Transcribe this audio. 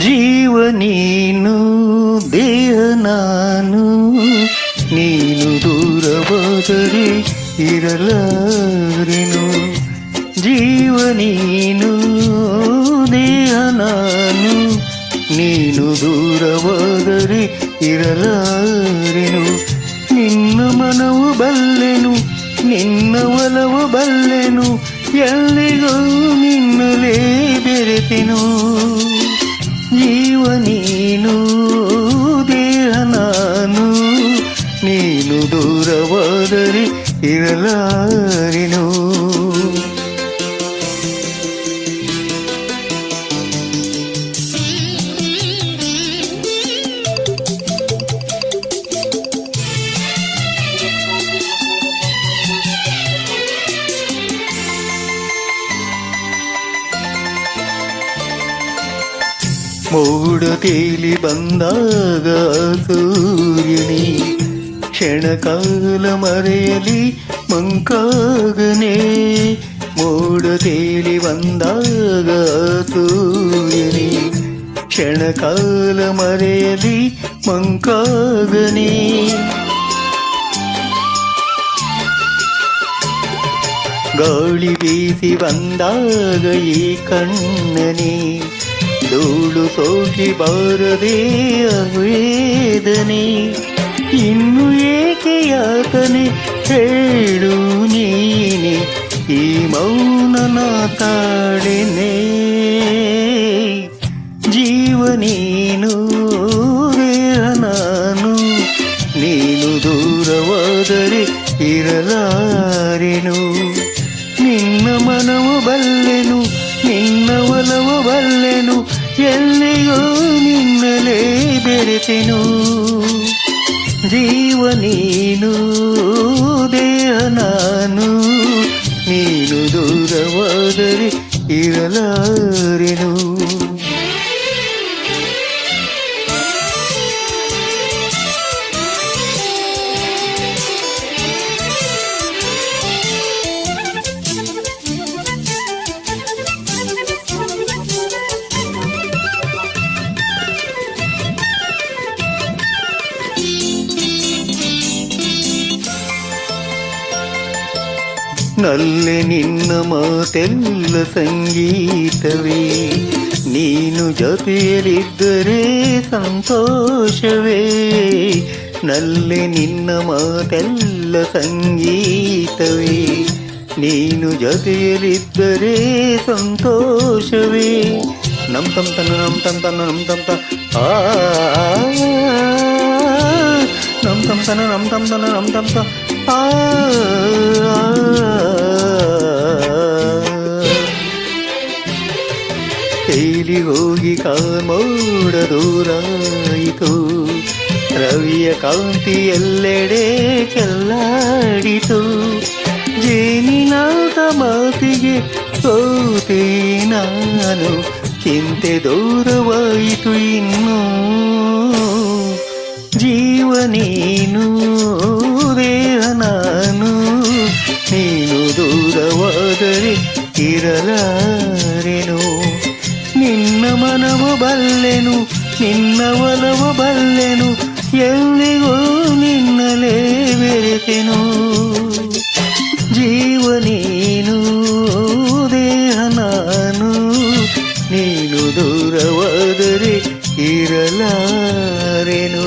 ಜೀವ ನೀನು ದೇಹ ನಾನು, ನೀನು ದೂರವಾದರೆ ಇರಲಾರೆನು. ಜೀವ ನೀನು ದೇಹ ನಾನು, ನೀನು ದೂರವಾದರೆ ಇರಲಾರೆನು. ನಿನ್ನ ಮನವು ಬಲ್ಲೆನು, ನಿನ್ನ ಒಲವು ಬಲ್ಲೆನು, ಎಲ್ಲಿಗೂ ನಿನ್ನಲೇ ಬೆರೆತೆನು. ಜೀವ ನೀನು ದೇಹ ನಾನು, ನೀನು ದೂರವಾದರೆ ಇರಲಾರೆನು. ಮೋಡ ತೇಲಿ ಬಂದಾಗ ಸೂರ್ಯನೇ, ಕ್ಷಣಕಾಲ ಮರೆಯಲಿ ಮಂಕಾಗನೆ. ಮೋಡ ತೇಲಿ ಬಂದಾಗ ಸೂರ್ಯನೇ, ಕ್ಷಣಕಾಲ ಮರೆಯಲಿ ಮಂಕಾಗನೆ. ಗಾಳಿ ಬೀಸಿ ಬಂದಾಗ ಈ ಕಣ್ಣನೆ, ಧೂಳು ಸೋಕಿ ಬಾರದೆ ವೇದನೆ. ಇನ್ನು ಏಕೆ ಯಾತನೆ ಹೇಳು ನೀನೆ, ಈ ಮೌನ ತಾಳೆನೆ. ಜೀವ ನೀನು ದೇಹ ನಾನು, ನೀನು ದೂರವಾದರೆ ಇರಲಾರೆನು. ನಿನ್ನ ಮನವು ಬಲ್ಲೆನು, ನಿನ್ನ ಒಲವು ಬಲ್ಲೆನು, ಎಲ್ಲಿಯೋ ನಿನ್ನಲೇ ಬೆರೆತೆನು. ಜೀವ ನೀನು ದೇಹ ನಾನು, ನೀನು ದೂರವಾದರೆ ಇರಲಾರೆನು. ನಲ್ಲೆ ನಿನ್ನ ಮಾತೆಲ್ಲ ಸಂಗೀತವೇ, ನೀನು ಜೊತೆಯಲ್ಲಿದ್ದರೆ ಸಂತೋಷವೇ. ನಲ್ಲೆ ನಿನ್ನ ಮಾತೆಲ್ಲ ಸಂಗೀತವೇ, ನೀನು ಜೊತೆಯಲ್ಲಿದ್ದರೆ ಸಂತೋಷವೇ. ನಮ್ ತಮ್ ತನ ನಮ್ ತಮ್ ತನ ನಮ್ ತಮ್ ತ ಆ ನಮ್ ತಮ್ ತನ ನಮ್ ತಮ್ ತನ ನಮ್ ತಮ್ ತ ಆ. ತೇಲಿ ಹೋಗಿ ಕಾಮೋಡ ದೂರಾಯಿತು, ರವಿಯ ಕಾಂತಿ ಎಲ್ಲೆಡೆ ಚೆಲ್ಲಾಡಿತು. ಜೇನಿನಾದ ಮಾತಿಗೆ ಸೋತೆ ನಾನು, ಚಿಂತೆ ದೂರವಾಯಿತು ಇನ್ನು. ಜೀವ ನೀನು ದೇಹ ನಾನು, ನೀನು ದೂರವಾದರೆ ಇರಲಾರೆನು. ನಿನ್ನ ಮನವ ಬಲ್ಲೆನು, ನಿನ್ನ ಒಲವ ಬಲ್ಲೆನು, ಎಲ್ಲಿಗೂ ನಿನ್ನಲೇ ಬೆರೆತೆನು. ಜೀವ ನೀನು ದೇಹ ನಾನು, ನೀನು ದೂರವಾದರೆ ಇರಲಾರೆನು.